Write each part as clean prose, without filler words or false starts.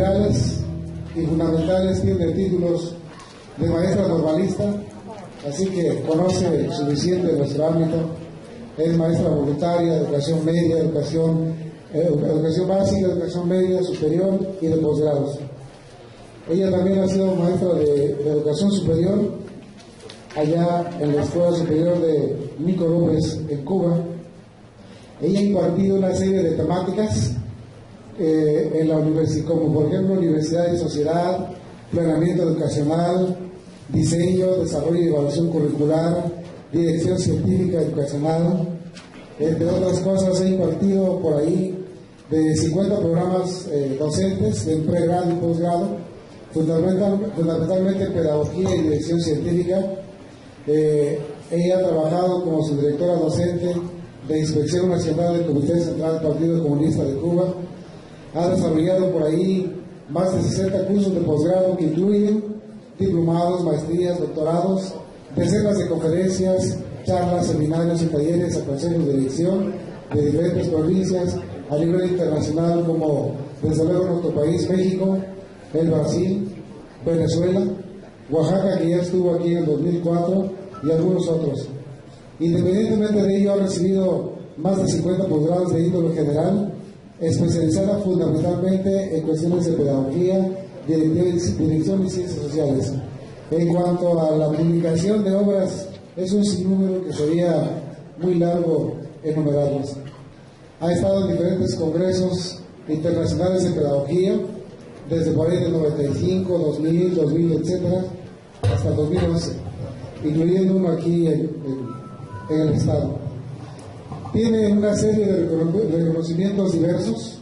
generales y fundamentales tiene títulos de maestra normalista, así que conoce suficiente nuestro ámbito. Es maestra voluntaria de educación media, educación básica, educación media, superior y de posgrados. Ella también ha sido maestra de educación superior allá en la Escuela Superior de Nico López en Cuba. Ella ha impartido una serie de temáticas en la universidad, como por ejemplo Universidad y Sociedad, Planeamiento Educacional, Diseño, Desarrollo y Evaluación Curricular, Dirección Científica Educacional. Entre otras cosas, ha impartido por ahí de 50 programas docentes de pregrado y posgrado, fundamentalmente Pedagogía y Dirección Científica. Ella ha trabajado como subdirectora docente de Inspección Nacional del Comité Central del Partido Comunista de Cuba. Ha desarrollado por ahí más de 60 cursos de posgrado que incluyen diplomados, maestrías, doctorados, decenas de conferencias, charlas, seminarios y talleres a consejos de dirección de diferentes provincias a nivel internacional, como desde luego nuestro país, México, el Brasil, Venezuela, Oaxaca, que ya estuvo aquí en el 2004, y algunos otros. Independientemente de ello, ha recibido más de 50 posgrados de índole general, especializada fundamentalmente en cuestiones de pedagogía, dirección y ciencias sociales. En cuanto a la publicación de obras, es un sinnúmero que sería muy largo enumerarlos. Ha estado en diferentes congresos internacionales de pedagogía, desde por ahí del 95, 2000, etcétera, hasta 2011, incluyendo uno aquí en el Estado. Tiene una serie de reconocimientos diversos,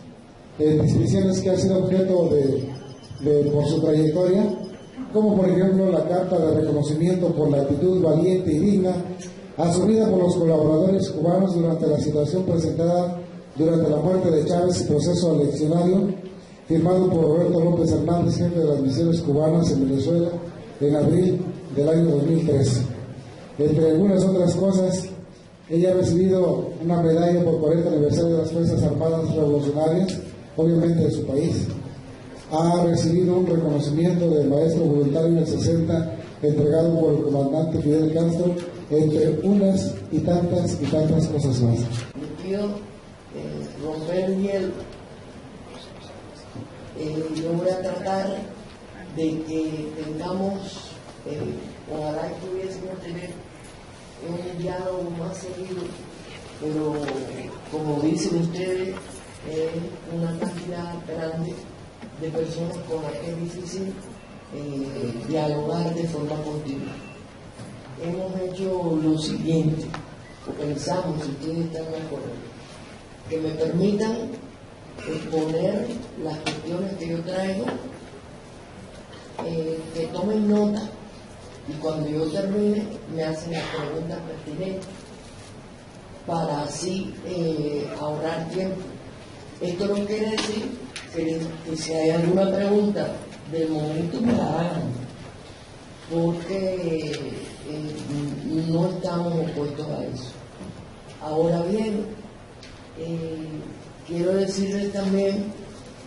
distinciones que han sido objeto por su trayectoria, como por ejemplo la carta de reconocimiento por la actitud valiente y digna asumida por los colaboradores cubanos durante la situación presentada durante la muerte de Chávez y proceso eleccionario, firmado por Roberto López Hernández, jefe de las misiones cubanas en Venezuela, en abril del año 2003. Entre algunas otras cosas, ella ha recibido una medalla por 40 aniversario de las Fuerzas Armadas Revolucionarias, obviamente de su país. Ha recibido un reconocimiento de maestro voluntario en el 60, entregado por el comandante Fidel Castro, entre unas y tantas cosas más. Quiero romper el hielo. Yo voy a tratar de que tengamos, ojalá que pudiésemos tener un diálogo más seguido, pero como dicen ustedes, es una cantidad grande de personas con las que es difícil dialogar de forma continua. Hemos hecho lo siguiente, pensamos, si ustedes están de acuerdo, que me permitan exponer las cuestiones que yo traigo, que tomen nota, y cuando yo termine me hacen las preguntas pertinentes para así ahorrar tiempo. Esto no quiere decir que si hay alguna pregunta del momento me la hagan, porque no estamos opuestos a eso. Ahora bien, quiero decirles también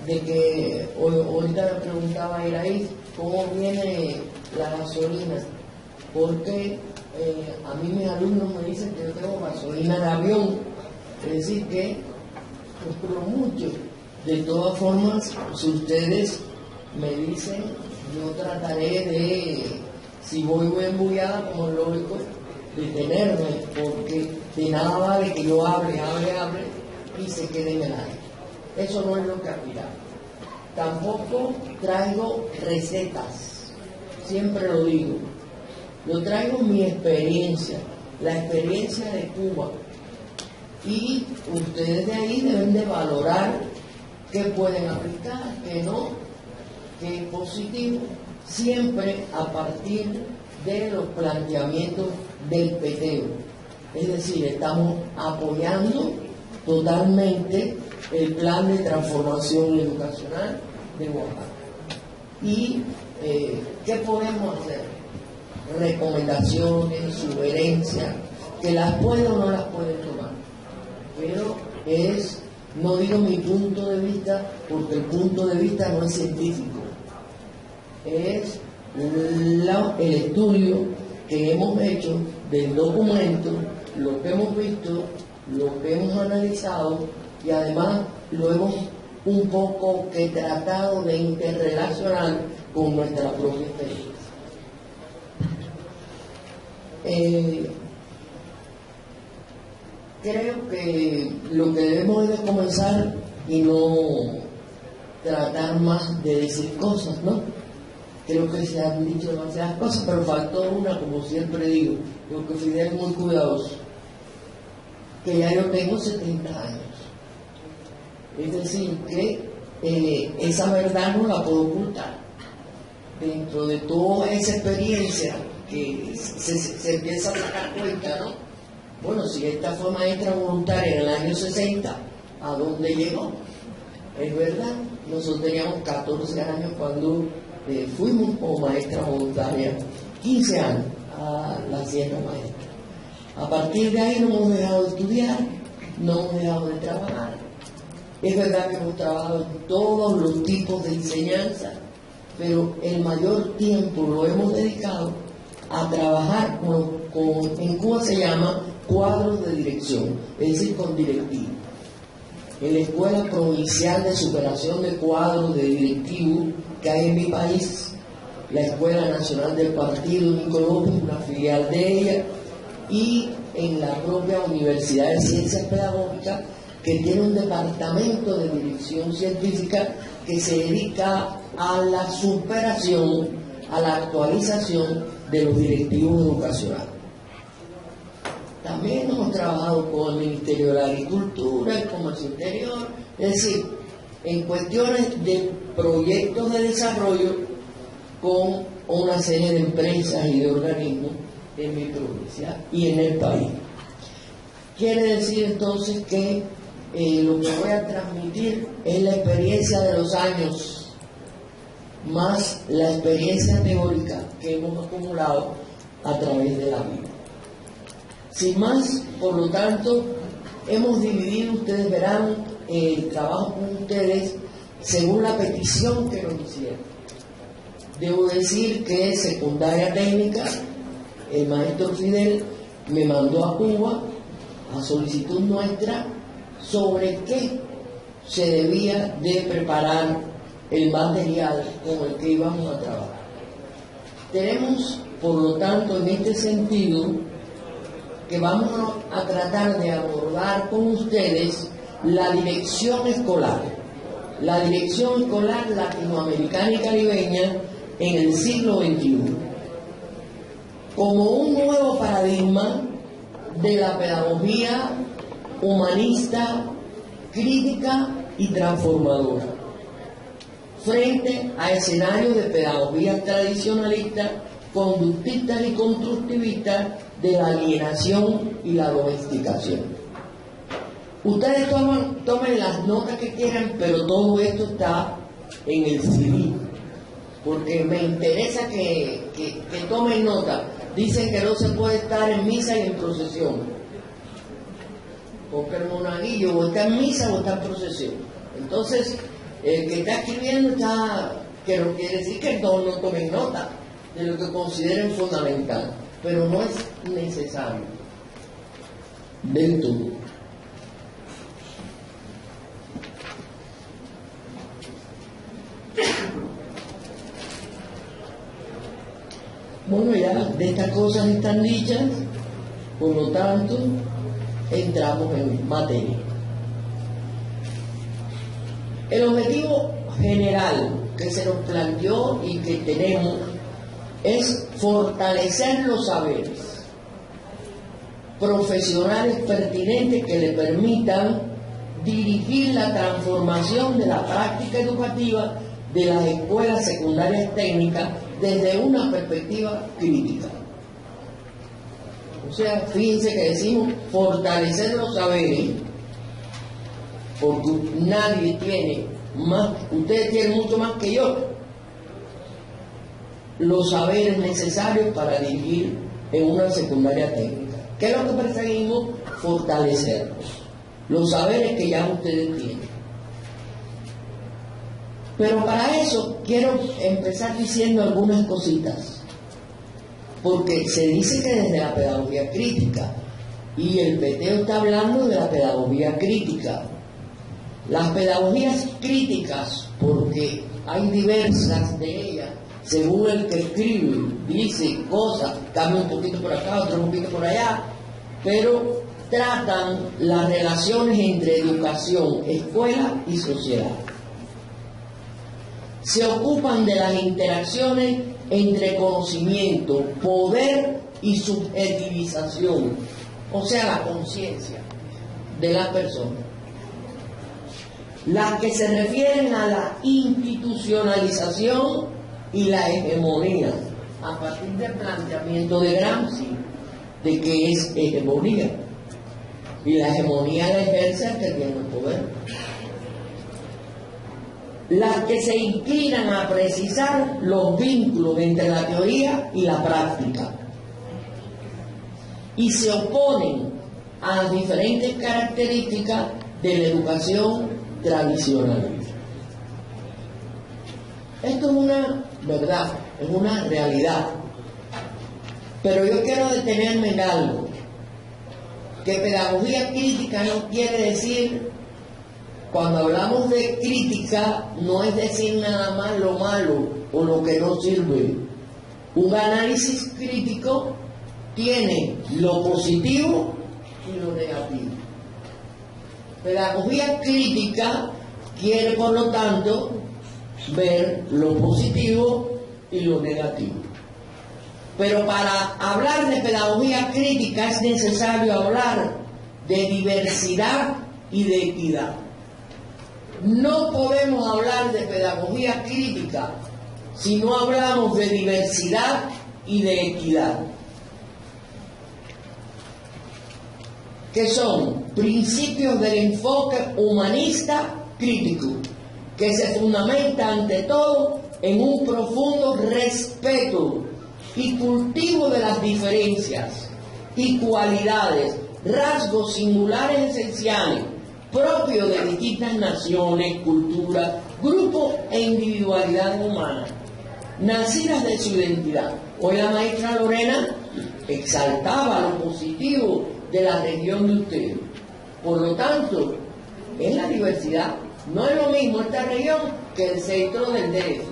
de que ahorita me preguntaba Iraí cómo viene la gasolina, porque a mí mis alumnos me dicen que yo tengo gasolina de avión, es decir que no mucho. De todas formas, si ustedes me dicen, yo trataré de, si voy embullada, como es lógico, detenerme, porque de nada vale que yo hable y se quede en el aire. Eso no es lo que aspiramos. Tampoco traigo recetas, siempre lo digo. Yo traigo mi experiencia, la experiencia de Cuba, y ustedes de ahí deben de valorar qué pueden aplicar, qué no, qué es positivo, siempre a partir de los planteamientos del peteo. Es decir, estamos apoyando totalmente el plan de transformación educacional de Oaxaca. ¿Y qué podemos hacer? Recomendaciones, sugerencias, que las pueden o no las pueden tomar, pero es No digo mi punto de vista porque el punto de vista no es científico, es el estudio que hemos hecho del documento, lo que hemos visto, lo que hemos analizado y además lo hemos un poco que tratado de interrelacionar con nuestra propia experiencia. Creo que lo que debemos es de comenzar y no tratar más de decir cosas, ¿no? Creo que se han dicho demasiadas cosas, pero faltó una, como siempre digo, creo que Fidel es muy cuidadoso, que ya yo tengo 70 años. Es decir, que esa verdad no la puedo ocultar. Dentro de toda esa experiencia que se empieza a sacar cuenta, ¿no? Bueno, si esta fue maestra voluntaria en el año 60, ¿a dónde llegó? Es verdad, nosotros teníamos 14 años cuando fuimos como maestra voluntaria, 15 años a la Sierra Maestra. A partir de ahí no hemos dejado de estudiar, no hemos dejado de trabajar. Es verdad que hemos trabajado en todos los tipos de enseñanza, pero el mayor tiempo lo hemos dedicado a trabajar en Cuba se llama cuadros de dirección, es decir, con directivos. En la Escuela Provincial de Superación de Cuadros de Directivos que hay en mi país, la Escuela Nacional del Partido Nico López, una filial de ella, y en la propia Universidad de Ciencias Pedagógicas, que tiene un departamento de dirección científica que se dedica a la superación, a la actualización de los directivos educacionales. También hemos trabajado con el Ministerio de la Agricultura, el Comercio Interior, es decir, en cuestiones de proyectos de desarrollo con una serie de empresas y de organismos en mi provincia y en el país. Quiere decir entonces que lo que voy a transmitir es la experiencia de los años más la experiencia teórica que hemos acumulado a través de la vida. Sin más, por lo tanto, hemos dividido, ustedes verán, el trabajo con ustedes según la petición que nos hicieron. Debo decir que secundaria técnica, el maestro Fidel me mandó a Cuba a solicitud nuestra sobre qué se debía de preparar el material con el que íbamos a trabajar. Tenemos, por lo tanto, en este sentido, que vamos a tratar de abordar con ustedes la dirección escolar latinoamericana y caribeña en el siglo XXI, como un nuevo paradigma de la pedagogía humanista, crítica y transformadora, frente a escenarios de pedagogías tradicionalistas, conductistas y constructivistas de la alienación y la domesticación. Ustedes tomen las notas que quieran, pero todo esto está en el CD, porque me interesa que tomen nota. Dicen que no se puede estar en misa y en procesión, porque el monaguillo o está en misa o está en procesión. Entonces, el que está escribiendo que no quiere decir que todos no tomen nota de lo que consideren fundamental, pero no es necesario del todo. Bueno, ya de estas cosas están dichas, por lo tanto, entramos en materia. El objetivo general que se nos planteó y que tenemos es fortalecer los saberes profesionales pertinentes que le permitan dirigir la transformación de la práctica educativa de las escuelas secundarias técnicas desde una perspectiva crítica. O sea, fíjense que decimos fortalecer los saberes, porque nadie tiene más, ustedes tienen mucho más que yo, los saberes necesarios para dirigir en una secundaria técnica. ¿Qué es lo que perseguimos? Fortalecerlos. los saberes que ya ustedes tienen. Pero para eso quiero empezar diciendo algunas cositas, porque se dice que desde la pedagogía crítica, y el peteo está hablando de la pedagogía crítica. Las pedagogías críticas, porque hay diversas de ellas, según el que escribe, dice cosas, cambia un poquito por acá, otro un poquito por allá, pero tratan las relaciones entre educación, escuela y sociedad. Se ocupan de las interacciones entre conocimiento, poder y subjetivización, o sea, la conciencia de las personas. Las que se refieren a la institucionalización y la hegemonía, a partir del planteamiento de Gramsci, de que es hegemonía. Y la hegemonía la ejerce el que tiene el poder. Las que se inclinan a precisar los vínculos entre la teoría y la práctica. Y se oponen a las diferentes características de la educación tradicional. Esto es una verdad, es una realidad. Pero yo quiero detenerme en algo. Que pedagogía crítica no quiere decir, cuando hablamos de crítica, no es decir nada más lo malo o lo que no sirve. Un análisis crítico tiene lo positivo y lo negativo. Pedagogía crítica quiere, por lo tanto, ver lo positivo y lo negativo. Pero para hablar de pedagogía crítica es necesario hablar de diversidad y de equidad. No podemos hablar de pedagogía crítica si no hablamos de diversidad y de equidad, que son principios del enfoque humanista crítico, que se fundamenta ante todo en un profundo respeto y cultivo de las diferencias y cualidades, rasgos singulares esenciales, propios de distintas naciones, culturas, grupos e individualidades humanas, nacidas de su identidad. Hoy la maestra Lorena exaltaba lo positivo de la región de ustedes. Por lo tanto, es la diversidad. No es lo mismo esta región que el centro del DF.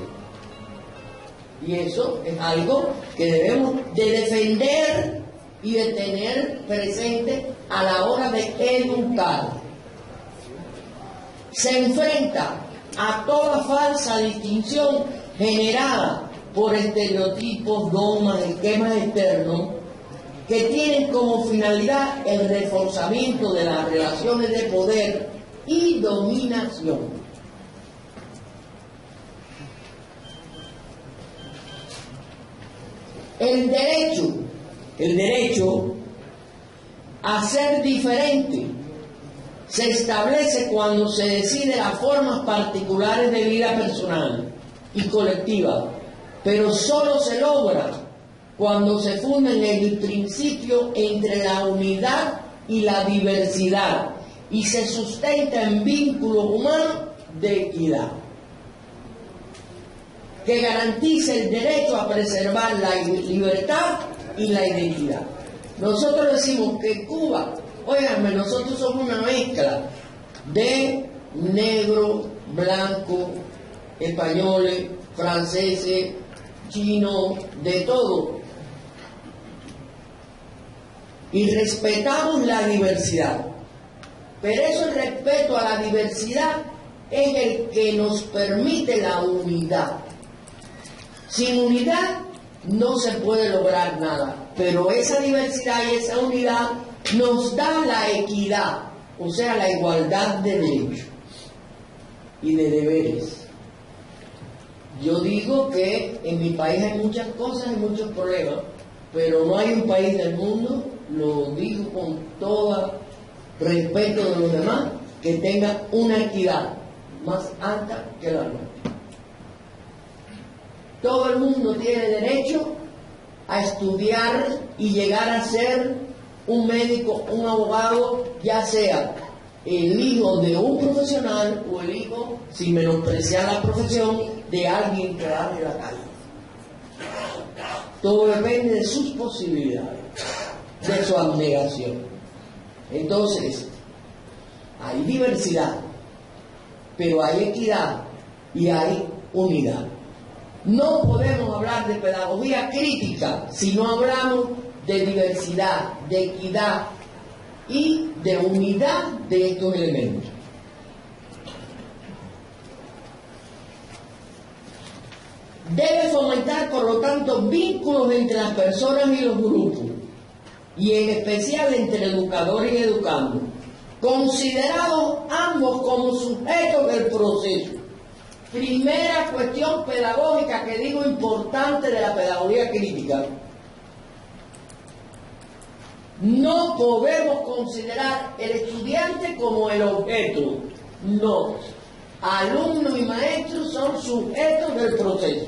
Y eso es algo que debemos de defender y de tener presente a la hora de educar. Se enfrenta a toda falsa distinción generada por estereotipos, dogmas, esquemas externos que tienen como finalidad el reforzamiento de las relaciones de poder y dominación. El derecho a ser diferente se establece cuando se decide las formas particulares de vida personal y colectiva, pero solo se logra cuando se funda en el principio entre la unidad y la diversidad y se sustenta en vínculos humanos de equidad, que garantice el derecho a preservar la libertad y la identidad. Nosotros decimos que Cuba, óiganme, nosotros somos una mezcla de negro, blanco, españoles, franceses, chinos, de todo. Y respetamos la diversidad. Pero ese respeto a la diversidad es el que nos permite la unidad. Sin unidad no se puede lograr nada, pero esa diversidad y esa unidad nos da la equidad, o sea, la igualdad de derechos y de deberes. Yo digo que en mi país hay muchas cosas y muchos problemas, pero no hay un país del mundo, lo digo con todo respeto de los demás, que tenga una equidad más alta que la nuestra. Todo el mundo tiene derecho a estudiar y llegar a ser un médico, un abogado, ya sea el hijo de un profesional o el hijo, sin menospreciar la profesión, de alguien que va de la calle. Todo depende de sus posibilidades, de su abnegación. Entonces, hay diversidad, pero hay equidad y hay unidad. No podemos hablar de pedagogía crítica si no hablamos de diversidad, de equidad y de unidad de estos elementos. Debe fomentar, por lo tanto, vínculos entre las personas y los grupos, y en especial entre educadores y educandos, considerados ambos como sujetos del proceso. Primera cuestión pedagógica que digo importante de la pedagogía crítica. No podemos considerar el estudiante como el objeto. No. Alumnos y maestros son sujetos del proceso.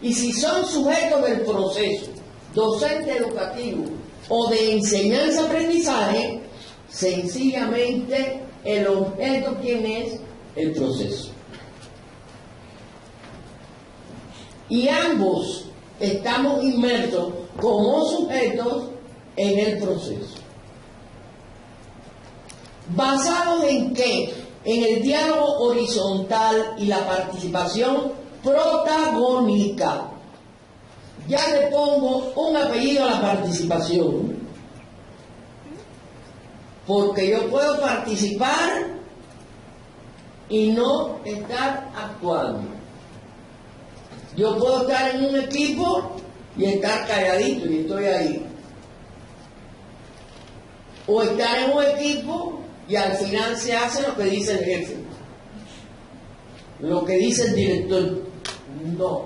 Y si son sujetos del proceso, docente educativo o de enseñanza-aprendizaje, sencillamente el objeto, ¿quién es? El proceso. Y ambos estamos inmersos como sujetos en el proceso. ¿Basados en qué? En el diálogo horizontal y la participación protagónica. Ya le pongo un apellido a la participación, porque yo puedo participar y no estar actuando. Yo puedo estar en un equipo y estar calladito y estoy ahí. O estar en un equipo y al final se hace lo que dice el jefe, lo que dice el director. No.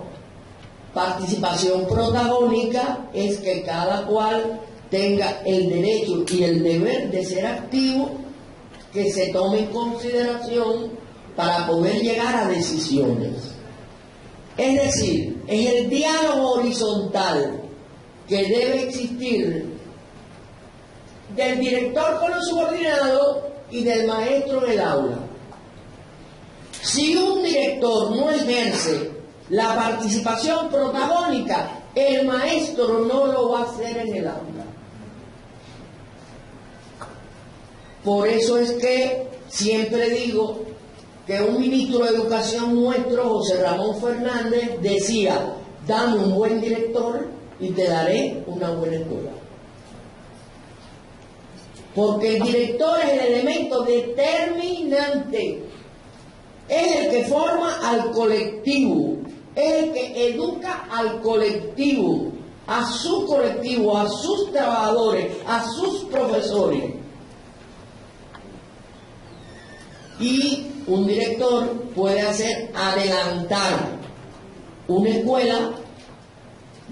Participación protagónica es que cada cual tenga el derecho y el deber de ser activo, que se tome en consideración para poder llegar a decisiones. Es decir, es el diálogo horizontal que debe existir del director con los subordinados y del maestro en el aula. Si un director no ejerce la participación protagónica, el maestro no lo va a hacer en el aula. Por eso es que siempre digo que un ministro de Educación nuestro, José Ramón Fernández, decía: dame un buen director y te daré una buena escuela. Porque el director es el elemento determinante, es el que forma al colectivo, es el que educa al colectivo, a sus trabajadores, a sus profesores. Y un director puede hacer adelantar una escuela,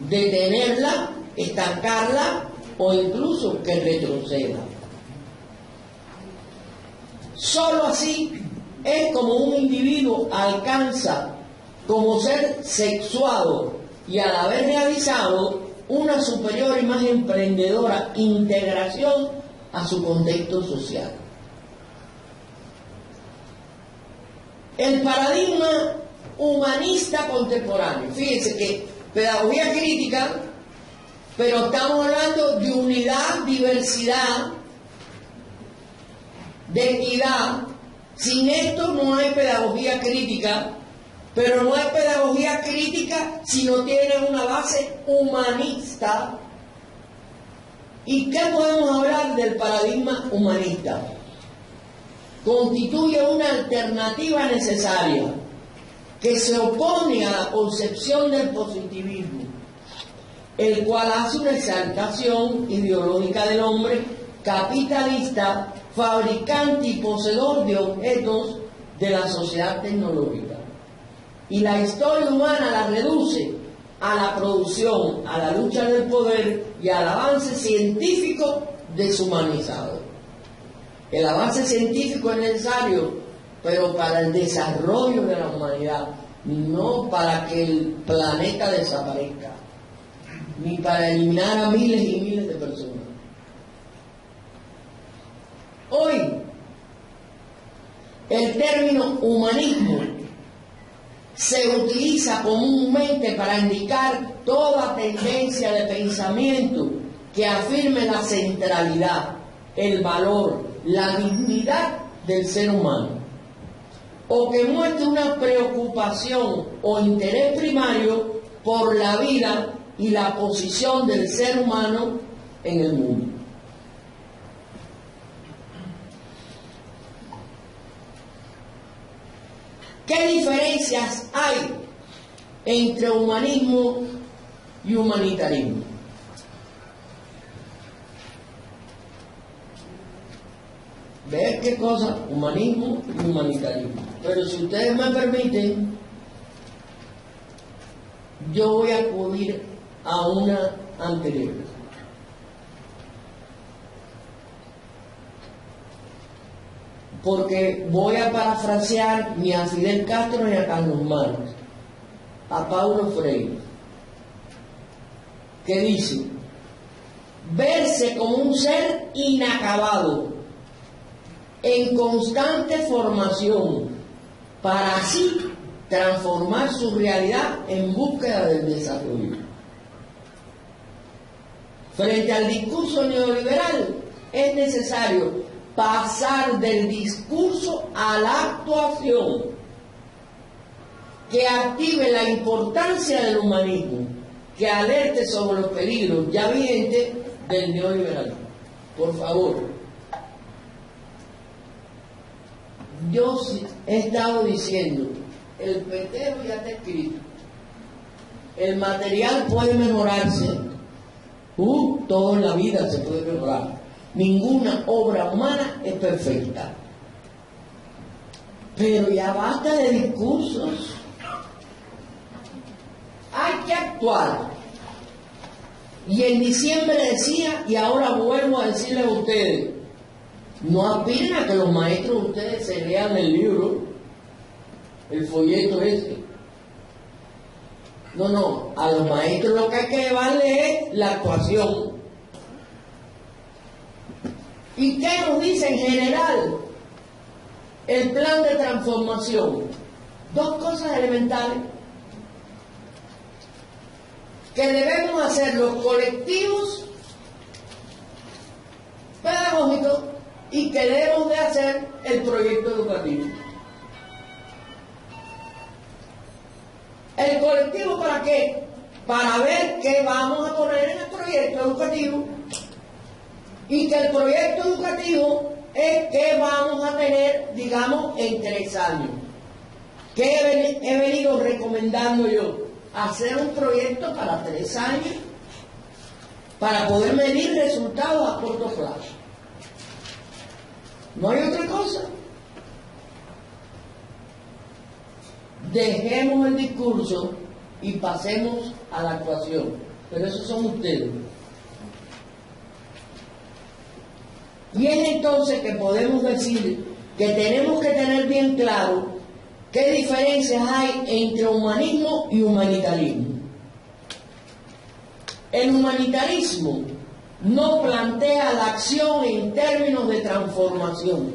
detenerla, estancarla o incluso que retroceda. Solo así es como un individuo alcanza, como ser sexuado y al haber realizado una superior y más emprendedora integración a su contexto social. El paradigma humanista contemporáneo, fíjense que pedagogía crítica, pero estamos hablando de unidad, diversidad, de equidad. Sin esto no hay pedagogía crítica, pero no hay pedagogía crítica si no tiene una base humanista. ¿Y qué podemos hablar del paradigma humanista? Constituye una alternativa necesaria que se opone a la concepción del positivismo, el cual hace una exaltación ideológica del hombre capitalista, fabricante y poseedor de objetos de la sociedad tecnológica. Y la historia humana la reduce a la producción, a la lucha del poder y al avance científico deshumanizado. El avance científico es necesario, pero para el desarrollo de la humanidad, no para que el planeta desaparezca, ni para eliminar a miles y miles de personas. Hoy El término humanismo se utiliza comúnmente para indicar toda tendencia de pensamiento que afirme la centralidad, el valor, la dignidad del ser humano, o que muestre una preocupación o interés primario por la vida y la posición del ser humano en el mundo. ¿Qué diferencias hay entre humanismo y humanitarismo? ¿Ves qué cosa? Humanismo y humanitarismo. Pero si ustedes me permiten, yo voy a acudir a una anterior. Porque voy a parafrasear ni a Fidel Castro ni a Carlos Marx, a Paulo Freire, que dice: verse como un ser inacabado, en constante formación, para así transformar su realidad en búsqueda del desarrollo. Frente al discurso neoliberal es necesario pasar del discurso a la actuación que active la importancia del humanismo, que alerte sobre los peligros ya vigentes del neoliberalismo. Por favor, yo he estado diciendo, el petero ya está escrito, el material puede mejorarse, todo en la vida se puede mejorar. Ninguna obra humana es perfecta. Pero ya basta de discursos. Hay que actuar. Y en diciembre decía, y ahora vuelvo a decirle a ustedes, no aspiren a que los maestros de ustedes se lean el libro, el folleto ese. No, a los maestros lo que hay que llevarle es la actuación. ¿Y qué nos dice en general el plan de transformación? Dos cosas elementales que debemos hacer los colectivos pedagógicos y que debemos de hacer el proyecto educativo. ¿El colectivo para qué? Para ver qué vamos a poner en el proyecto educativo, y que el proyecto educativo es qué vamos a tener, digamos, en 3 años. ¿Qué he venido recomendando yo? Hacer un proyecto para 3 años para poder medir resultados a corto plazo. No hay otra cosa. Dejemos el discurso y pasemos a la actuación. Pero esos son ustedes. Y es entonces que podemos decir que tenemos que tener bien claro qué diferencias hay entre humanismo y humanitarismo. El humanitarismo no plantea la acción en términos de transformación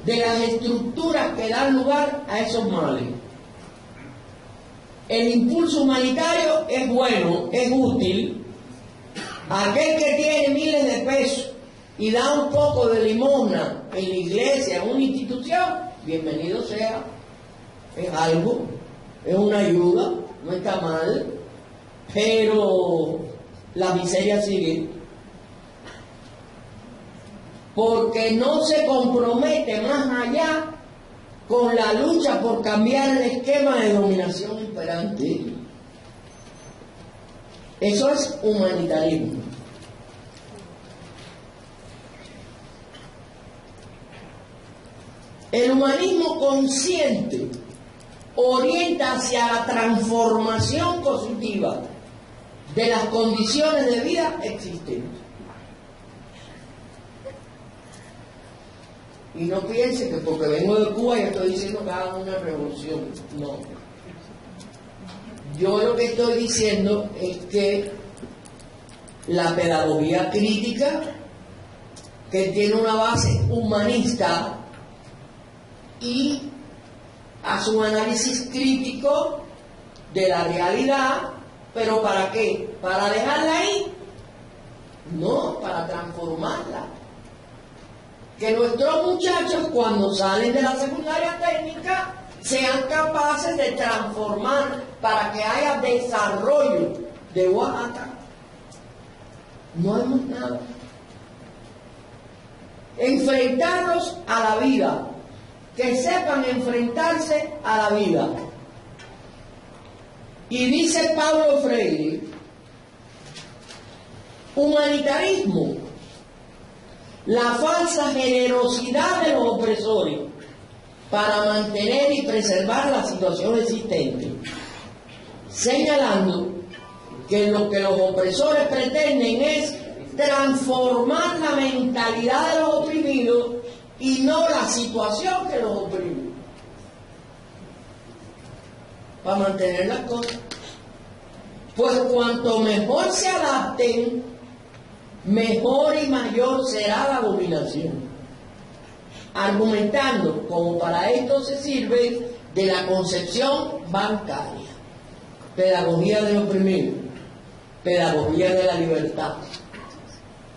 de las estructuras que dan lugar a esos males. El impulso humanitario es bueno, es útil. Aquel que tiene miles de pesos y da un poco de limosna en la iglesia, en una institución, bienvenido sea. Es algo, es una ayuda, no está mal, pero la miseria sigue. Porque no se compromete más allá con la lucha por cambiar el esquema de dominación imperante. Eso es humanitarismo. El humanismo consciente orienta hacia la transformación positiva de las condiciones de vida existentes. Y no piense que porque vengo de Cuba y estoy diciendo que hagan una revolución. No. Yo lo que estoy diciendo es que la pedagogía crítica, que tiene una base humanista, y hace un análisis crítico de la realidad, pero ¿para qué? ¿Para dejarla ahí? No, para transformarla. Que nuestros muchachos, cuando salen de la secundaria técnica, sean capaces de transformar para que haya desarrollo de Oaxaca. No hay más nada. Enfrentarlos a la vida, que sepan enfrentarse a la vida. Y dice Pablo Freire, humanitarismo, la falsa generosidad de los opresores para mantener y preservar la situación existente, señalando que lo que los opresores pretenden es transformar la mentalidad de los oprimidos y no la situación que los oprime, para mantener las cosas. Pues cuanto mejor se adapten, mejor y mayor será la dominación. Argumentando como para esto se sirve de la concepción bancaria, pedagogía del oprimido, pedagogía de la libertad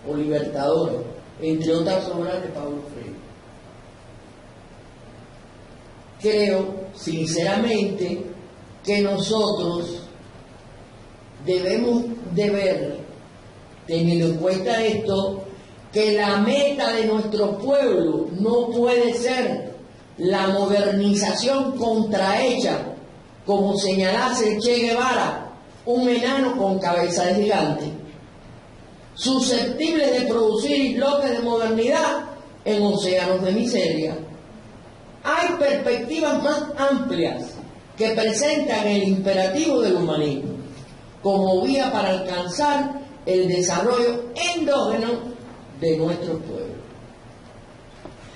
o libertadora, entre otras obras de Pablo Freire. Creo sinceramente que nosotros debemos de ver, teniendo en cuenta esto, que la meta de nuestro pueblo no puede ser la modernización contrahecha, como señalase Che Guevara, un enano con cabeza de gigante, susceptible de producir islotes de modernidad en océanos de miseria. Hay perspectivas más amplias que presentan el imperativo del humanismo como vía para alcanzar el desarrollo endógeno de nuestro pueblo.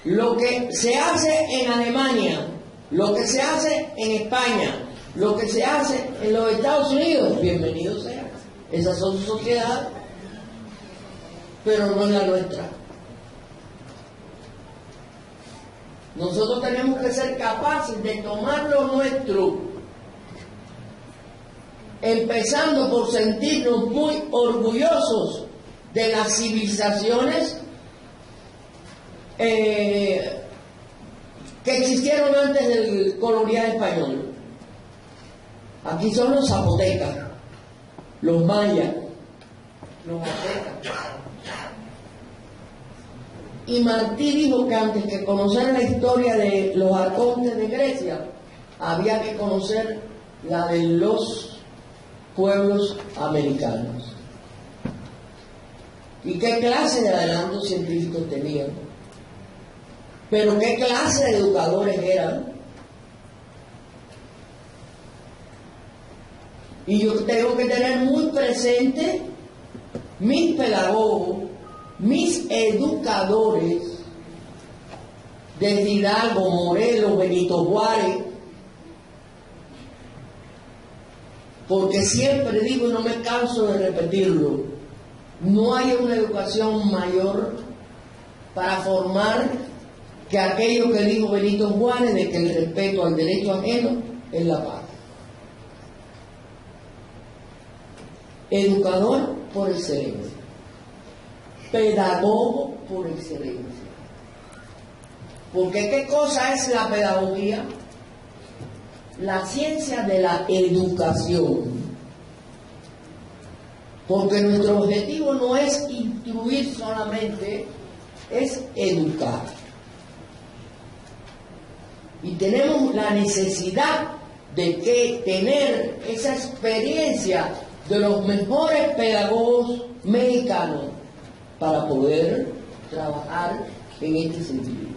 Lo que se hace en Alemania, lo que se hace en España, lo que se hace en los Estados Unidos, bienvenido sea. Esas son sus sociedades, pero no es la nuestra. Nosotros tenemos que ser capaces de tomar lo nuestro, empezando por sentirnos muy orgullosos de las civilizaciones que existieron antes del colonial español. Aquí son los zapotecas, los mayas, los aztecas. Y Martí dijo que antes que conocer la historia de los arcontes de Grecia, había que conocer la de los pueblos americanos. ¿Y qué clase de adelantos científicos tenían? ¿Pero qué clase de educadores eran? Y yo tengo que tener muy presente mis pedagogos, mis educadores, desde Hidalgo, Morelos, Benito Juárez, porque siempre digo y no me canso de repetirlo, no hay una educación mayor para formar que aquello que dijo Benito Juárez de que el respeto al derecho ajeno es la paz. Educador por excelencia, pedagogo por excelencia. Porque ¿qué cosa es la pedagogía? La ciencia de la educación. Porque nuestro objetivo no es instruir solamente, es educar. Y tenemos la necesidad de tener esa experiencia de los mejores pedagogos mexicanos para poder trabajar en este sentido.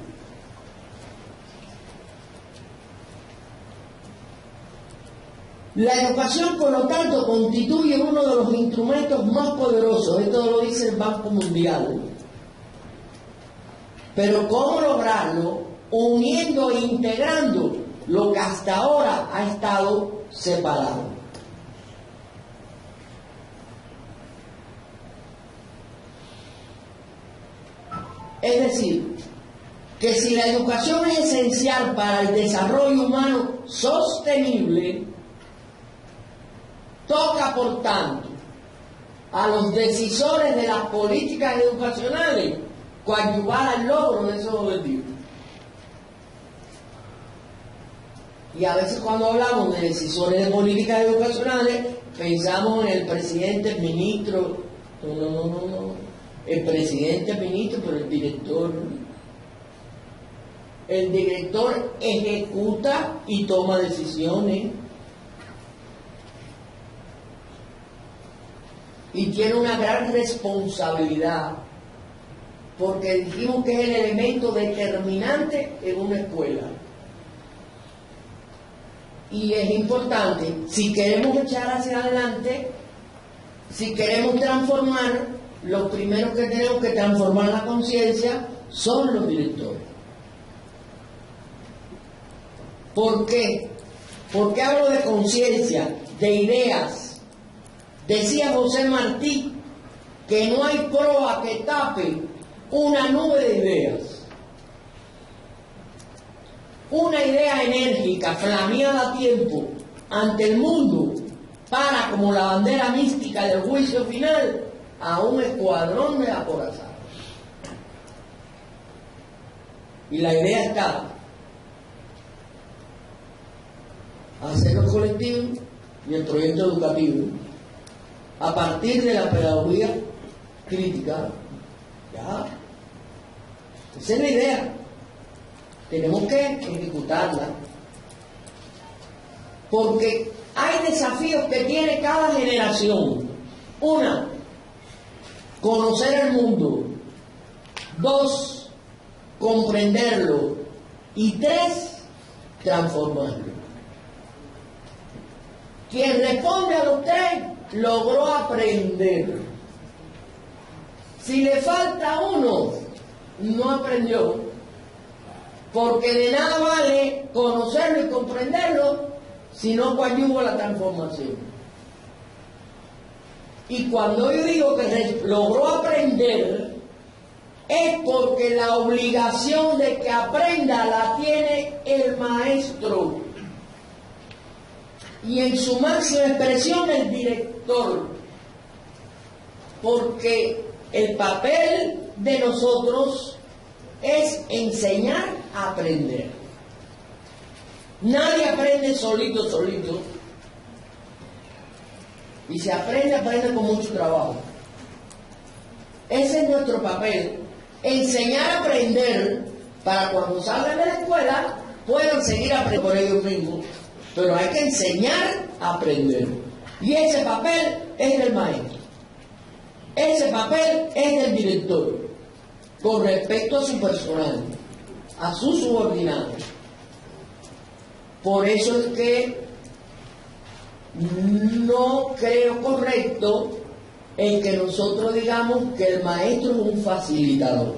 La educación, por lo tanto, constituye uno de los instrumentos más poderosos. Esto lo dice el Banco Mundial. Pero ¿cómo lograrlo? Uniendo e integrando lo que hasta ahora ha estado separado. Es decir, que si la educación es esencial para el desarrollo humano sostenible, toca por tanto a los decisores de las políticas educacionales coadyuvar al logro de esos objetivos. Y a veces cuando hablamos de decisores de políticas educacionales, pensamos en el presidente, el ministro. No. El presidente, el ministro, pero el director. El director ejecuta y toma decisiones. Y tiene una gran responsabilidad, porque dijimos que es el elemento determinante en una escuela. Y es importante, si queremos echar hacia adelante, si queremos transformar, los primeros que tenemos que transformar la conciencia son los directores. ¿Por qué? ¿Por qué hablo de conciencia, de ideas? Decía José Martí que no hay proa que tape una nube de ideas. Una idea enérgica, flameada a tiempo ante el mundo, para como la bandera mística del juicio final a un escuadrón de acorazados. Y la idea está: hacer los colectivos y el proyecto educativo a partir de la pedagogía crítica. Ya, esa es la idea. Tenemos que ejecutarla, porque hay desafíos que tiene cada generación. Una, conocer el mundo. Dos, comprenderlo. Y tres, transformarlo. Quien responde a los tres logró aprender. Si le falta uno, no aprendió. Porque de nada vale conocerlo y comprenderlo si no coadyuva la transformación. Y cuando yo digo que logró aprender, es porque la obligación de que aprenda la tiene el maestro. Y en su máxima expresión el director. Porque el papel de nosotros es enseñar a aprender. Nadie aprende solito. Y si aprende con mucho trabajo. Ese es nuestro papel. Enseñar a aprender para cuando salgan de la escuela puedan seguir aprendiendo por ellos mismos. Pero hay que enseñar a aprender. Y ese papel es del maestro. Ese papel es del director. Con respecto a su personal, a sus subordinados. Por eso es que no creo correcto el que nosotros digamos que el maestro es un facilitador.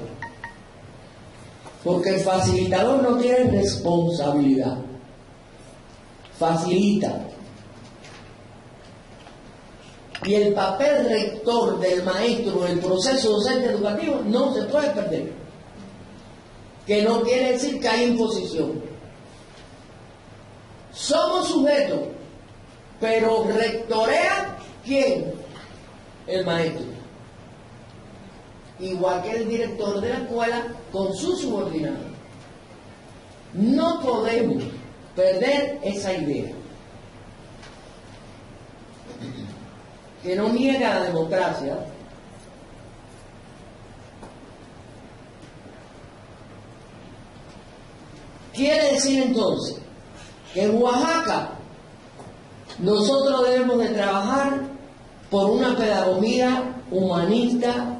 Porque el facilitador no tiene responsabilidad. Facilita. Y el papel rector del maestro en el proceso docente educativo no se puede perder. Que no quiere decir que hay imposición. Somos sujetos, pero rectorea ¿quién? El maestro. Igual que el director de la escuela con su subordinado. No podemos perder esa idea. Que no niega la democracia, quiere decir entonces que en Oaxaca nosotros debemos de trabajar por una pedagogía humanista,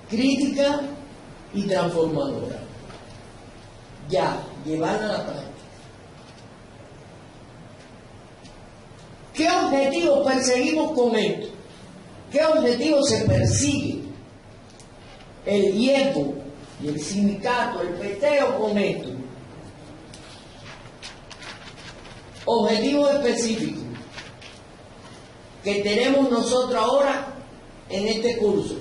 crítica y transformadora. Ya, llevarla a la práctica. ¿Qué objetivos perseguimos con esto? ¿Qué objetivos se persigue el IEPO y el sindicato, el peteo con esto? Objetivos específicos que tenemos nosotros ahora en este curso,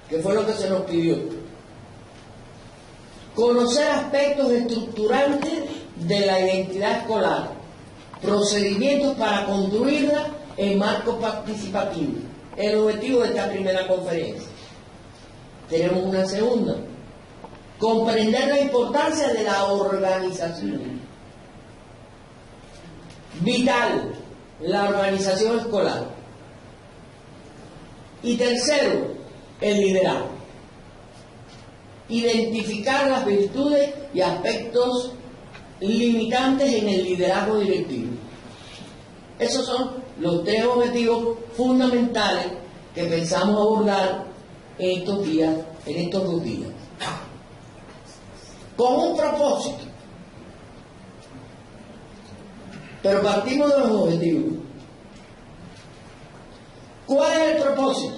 que fue lo que se nos pidió. Conocer aspectos estructurantes de la identidad escolar, procedimientos para construirla en marco participativo. El objetivo de esta primera conferencia. Tenemos una segunda. Comprender la importancia de la organización. Vital, la organización escolar. Y tercero, el liderazgo. Identificar las virtudes y aspectos limitantes en el liderazgo directivo. Esos son los tres objetivos fundamentales que pensamos abordar en estos dos días. Con un propósito. Pero partimos de los objetivos. ¿Cuál es el propósito?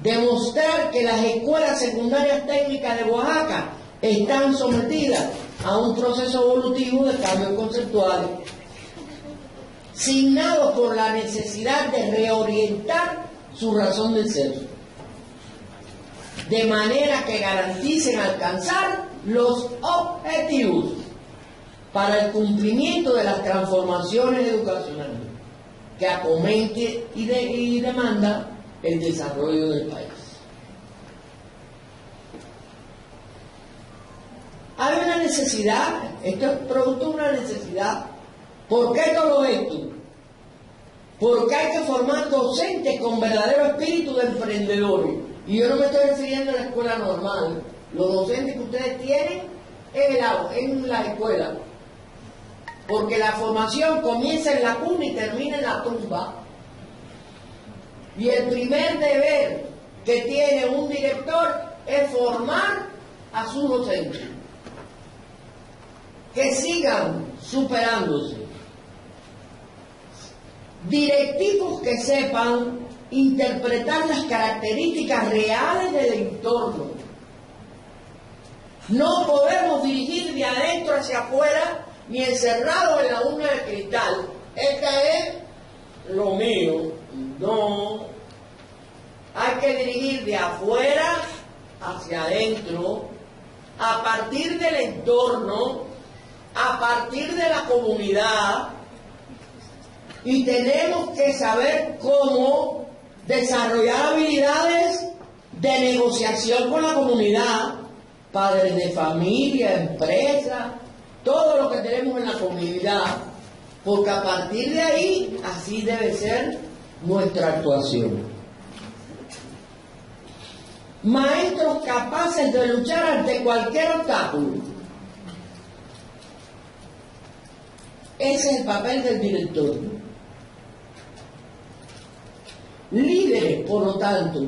Demostrar que las escuelas secundarias técnicas de Oaxaca están sometidas a un proceso evolutivo de cambios conceptuales, signado por la necesidad de reorientar su razón de ser, de manera que garanticen alcanzar los objetivos para el cumplimiento de las transformaciones educacionales que acomete y demanda el desarrollo del país. Hay una necesidad, esto es producto de una necesidad. ¿Por qué todo esto? Porque hay que formar docentes con verdadero espíritu de emprendedores. Y yo no me estoy refiriendo a la escuela normal. Los docentes que ustedes tienen en la escuela. Porque la formación comienza en la cuna y termina en la tumba. Y el primer deber que tiene un director es formar a sus docentes. Que sigan superándose. Directivos que sepan interpretar las características reales del entorno. No podemos dirigir de adentro hacia afuera ni encerrados en la urna de cristal. Esta es lo mío. No. Hay que dirigir de afuera hacia adentro, a partir del entorno, a partir de la comunidad, y tenemos que saber cómo desarrollar habilidades de negociación con la comunidad, padres de familia, empresas, todo lo que tenemos en la comunidad, porque a partir de ahí, así debe ser nuestra actuación. Maestros capaces de luchar ante cualquier obstáculo. Ese es el papel del director. Líderes, por lo tanto,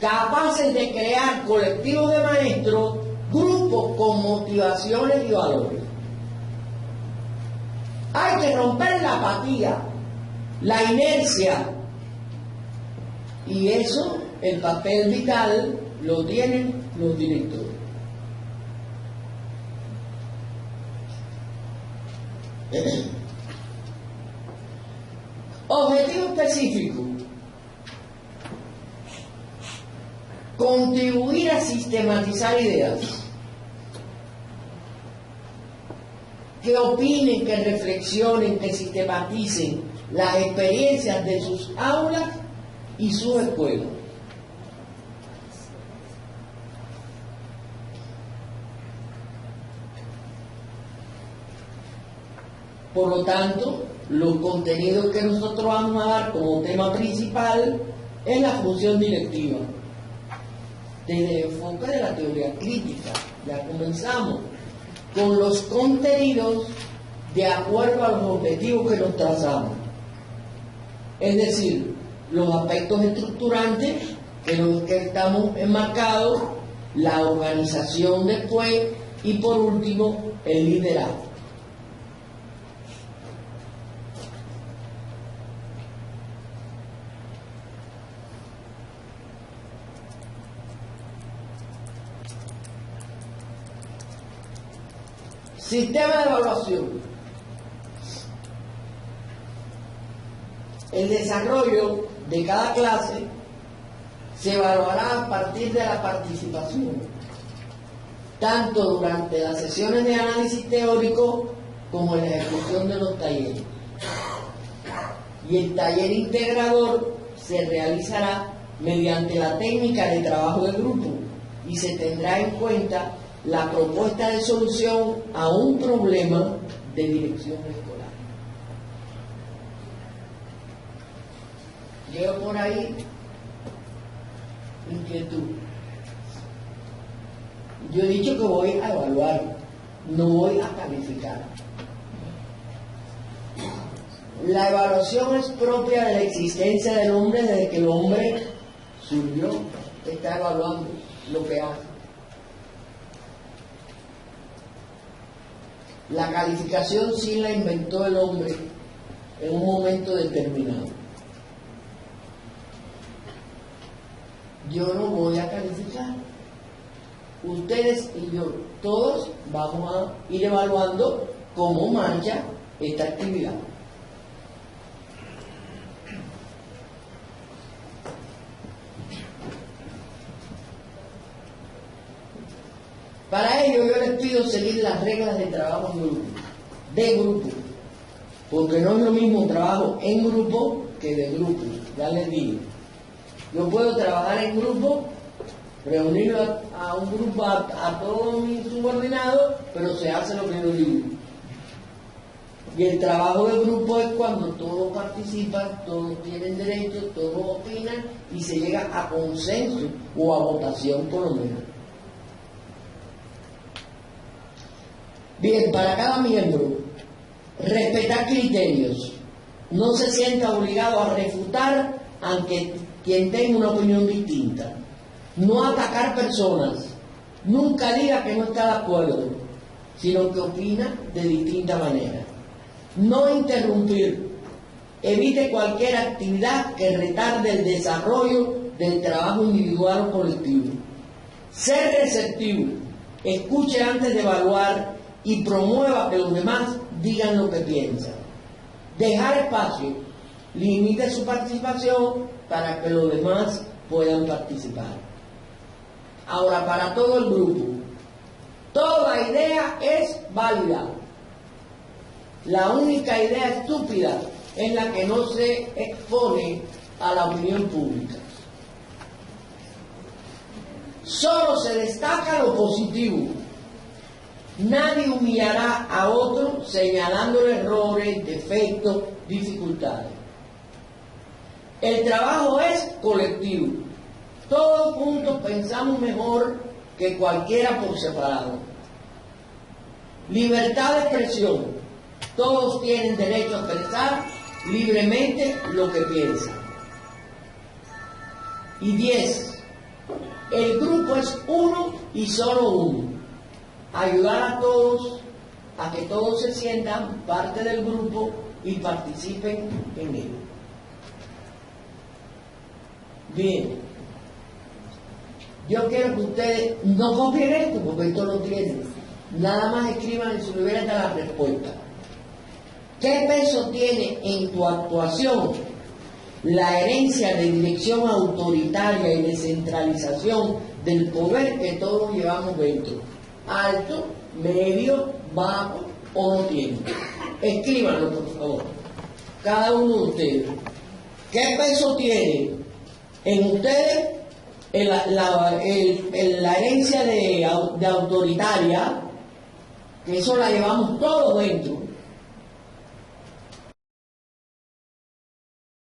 capaces de crear colectivos de maestros, grupos con motivaciones y valores. Hay que romper la apatía, la inercia, y eso, el papel vital, lo tienen los directores. Objetivo específico: contribuir a sistematizar ideas, que opinen, que reflexionen, que sistematicen las experiencias de sus aulas y sus escuelas. Por lo tanto, los contenidos que nosotros vamos a dar como tema principal es la función directiva. Desde el enfoque de la teoría crítica, ya comenzamos con los contenidos de acuerdo a los objetivos que nos trazamos. Es decir, los aspectos estructurantes en los que estamos enmarcados, la organización después y por último el liderazgo. Sistema de evaluación. El desarrollo de cada clase se evaluará a partir de la participación. tanto durante las sesiones de análisis teórico como en la ejecución de los talleres. Y el taller integrador se realizará mediante la técnica de trabajo de grupo y se tendrá en cuenta la propuesta de solución a un problema de dirección escolar. Llevo por ahí inquietud. Yo he dicho que voy a evaluar, no voy a calificar. La evaluación es propia de la existencia del hombre desde que el hombre surgió, está evaluando lo que hace. La calificación sí la inventó el hombre en un momento determinado. Yo no voy a calificar. Ustedes y yo, todos vamos a ir evaluando cómo marcha esta actividad. Para ello yo les pido seguir las reglas de trabajo de grupo, porque no es lo mismo un trabajo en grupo que de grupo, ya les digo. Yo puedo trabajar en grupo, reunir a un grupo, a todos mis subordinados, pero se hace lo que yo digo. Y el trabajo de grupo es cuando todos participan, todos tienen derechos, todos opinan y se llega a consenso o a votación por lo menos. Bien, para cada miembro, respetar criterios. No se sienta obligado a refutar ante quien tenga una opinión distinta. No atacar personas. Nunca diga que no está de acuerdo, sino que opina de distinta manera. No interrumpir. Evite cualquier actividad que retarde el desarrollo del trabajo individual o colectivo. Ser receptivo. Escuche antes de evaluar y promueva que los demás digan lo que piensan. Dejar espacio, limite su participación para que los demás puedan participar. Ahora, para todo el grupo, toda idea es válida. La única idea estúpida es la que no se expone a la opinión pública. Solo se destaca lo positivo. Nadie humillará a otro señalándole errores, defectos, dificultades. El trabajo es colectivo. Todos juntos pensamos mejor que cualquiera por separado. Libertad de expresión. Todos tienen derecho a expresar libremente lo que piensan. Y 10. El grupo es uno y solo uno. Ayudar a todos, a que todos se sientan parte del grupo y participen en él. Bien, yo quiero que ustedes no copien esto, porque esto lo tienen. Nada más escriban en su libreta la respuesta. ¿Qué peso tiene en tu actuación la herencia de dirección autoritaria y descentralización del poder que todos llevamos dentro? Alto, medio, bajo o no tiene. Escríbanlo, por favor. Cada uno de ustedes. ¿Qué peso tiene en ustedes la herencia de autoritaria, que eso la llevamos todos dentro?